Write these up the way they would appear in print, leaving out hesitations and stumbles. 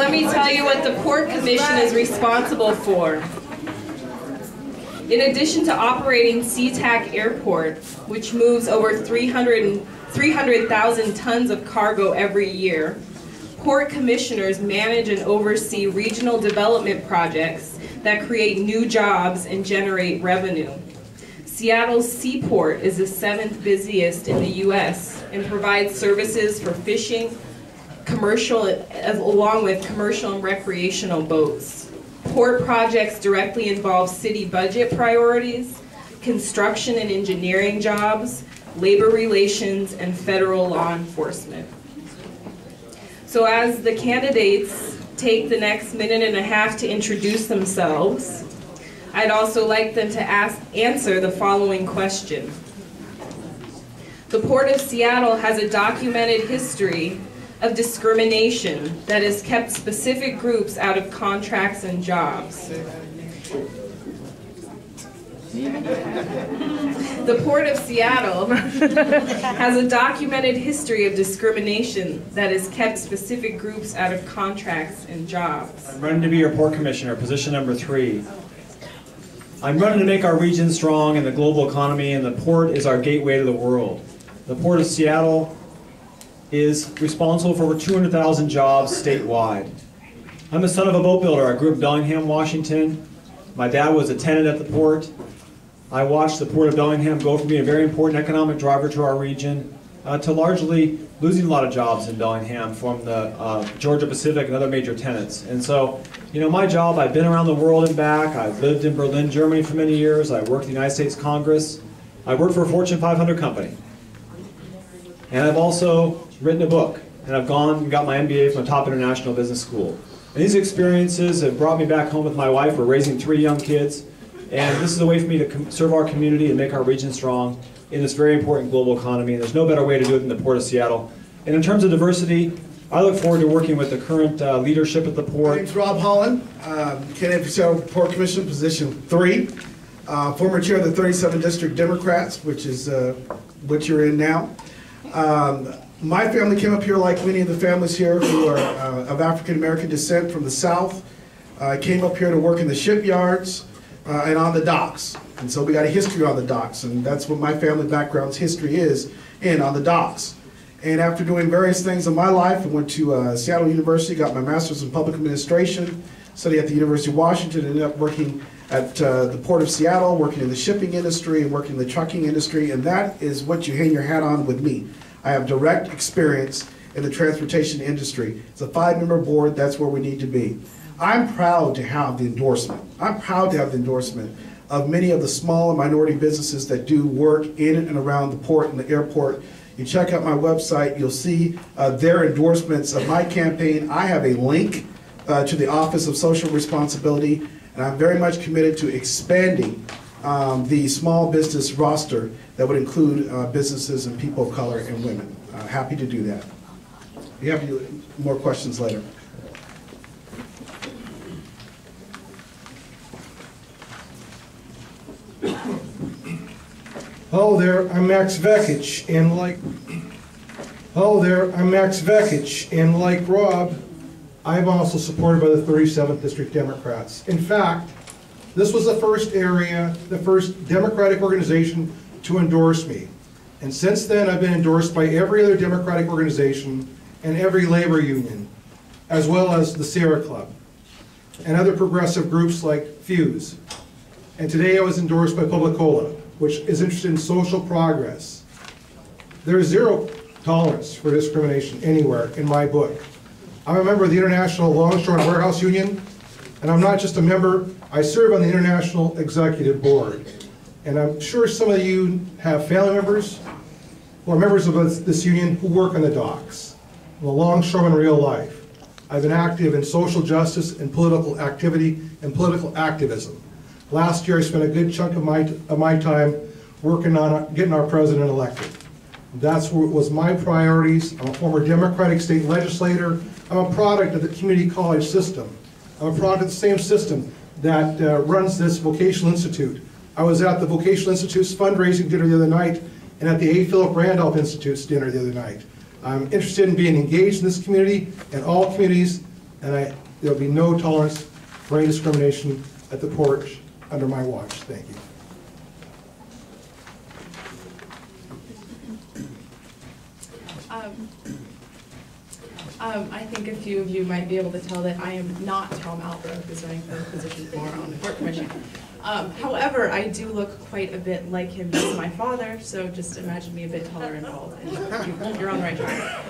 let me tell you what the Port Commission is responsible for. In addition to operating SeaTac Airport, which moves over 300,000 tons of cargo every year, Port Commissioners manage and oversee regional development projects that create new jobs and generate revenue. Seattle's seaport is the 7th busiest in the U.S. and provides services for fishing, along with commercial and recreational boats. Port projects directly involve city budget priorities, construction and engineering jobs, labor relations, and federal law enforcement. So as the candidates take the next minute and a half to introduce themselves, I'd also like them to answer the following question. The Port of Seattle has a documented history of discrimination that has kept specific groups out of contracts and jobs. The Port of Seattle has a documented history of discrimination that has kept specific groups out of contracts and jobs. I'm running to be your Port Commissioner, position number 3. I'm running to make our region strong in the global economy, and the port is our gateway to the world. The Port of Seattle is responsible for over 200,000 jobs statewide. I'm the son of a boat builder. I grew up in Bellingham, Washington. My dad was a tenant at the port. I watched the Port of Bellingham go from being a very important economic driver to our region to largely losing a lot of jobs in Bellingham from the Georgia Pacific and other major tenants. And so, you know, my job, I've been around the world and back. I've lived in Berlin, Germany for many years. I worked in the United States Congress. I worked for a Fortune 500 company. And I've also written a book. And I've gone and got my MBA from a top international business school. And these experiences have brought me back home with my wife. We're raising 3 young kids. And this is a way for me to serve our community and make our region strong in this very important global economy. And there's no better way to do it than the Port of Seattle. And in terms of diversity, I look forward to working with the current leadership at the port. My name's Rob Holland, candidate for Seattle Port Commission, position 3. Former chair of the 37th District Democrats, which is what you're in now. My family came up here like many of the families here who are of African American descent from the South. Came up here to work in the shipyards and on the docks. And so we got a history on the docks, and that's what my family background's history is, on the docks. And after doing various things in my life, I went to Seattle University, got my master's in public administration, studied at the University of Washington, ended up working at the Port of Seattle, working in the shipping industry and working in the trucking industry, and that is what you hang your hat on with me. I have direct experience in the transportation industry. It's a 5-member board, that's where we need to be. I'm proud to have the endorsement. I'm proud to have the endorsement of many of the small and minority businesses that do work in and around the port and the airport. You check out my website, you'll see their endorsements of my campaign. I have a link to the Office of Social Responsibility, and I'm very much committed to expanding the small business roster that would include businesses and people of color and women. Happy to do that. We have more questions later. Hello there, I'm Max Vekich, and like Rob, I'm also supported by the 37th District Democrats. In fact, this was the first Democratic organization to endorse me. And since then, I've been endorsed by every other Democratic organization and every labor union, as well as the Sierra Club, and other progressive groups like Fuse. And today I was endorsed by Publicola, which is interested in social progress. There is zero tolerance for discrimination anywhere in my book. I'm a member of the International Longshore and Warehouse Union, and I'm not just a member, I serve on the International Executive Board. And I'm sure some of you have family members who are members of this union who work on the docks. I'm a longshoreman in real life. I've been active in social justice and political activity and political activism. Last year I spent a good chunk of my time working on getting our president elected. That's what was my priorities. I'm a former Democratic state legislator. I'm a product of the community college system. I'm a product of the same system that runs this Vocational Institute. I was at the Vocational Institute's fundraising dinner the other night and at the A. Philip Randolph Institute's dinner the other night. I'm interested in being engaged in this community and all communities, and there'll be no tolerance for any discrimination at the port under my watch. Thank you. I think a few of you might be able to tell that I am not Tom Albro, who's running for position 4 on the Port Commission. However, I do look quite a bit like him. He's my father, so just imagine me a bit taller and bald, and you're on the right track.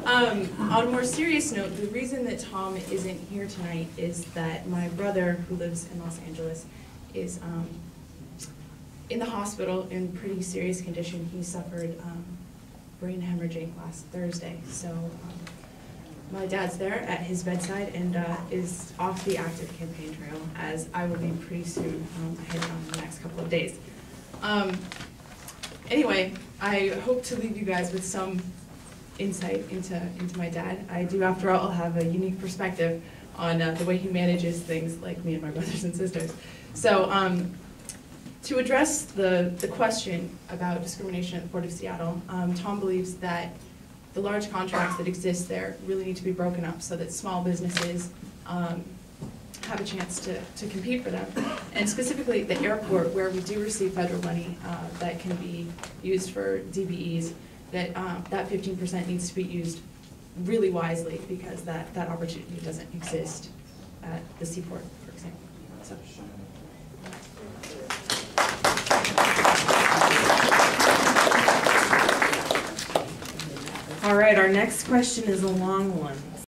On a more serious note, the reason that Tom isn't here tonight is that my brother, who lives in Los Angeles, is in the hospital in pretty serious condition. He suffered brain hemorrhaging last Thursday, so my dad's there at his bedside and is off the active campaign trail, as I will be pretty soon, heading on in the next couple of days. Anyway, I hope to leave you guys with some insight into my dad. I do, after all, have a unique perspective on the way he manages things like me and my brothers and sisters. So to address the question about discrimination at the Port of Seattle, Tom believes that the large contracts that exist there really need to be broken up so that small businesses have a chance to compete for them. And specifically the airport, where we do receive federal money that can be used for DBEs, that 15% needs to be used really wisely, because that opportunity doesn't exist at the seaport, for example. So. All right, our next question is a long one.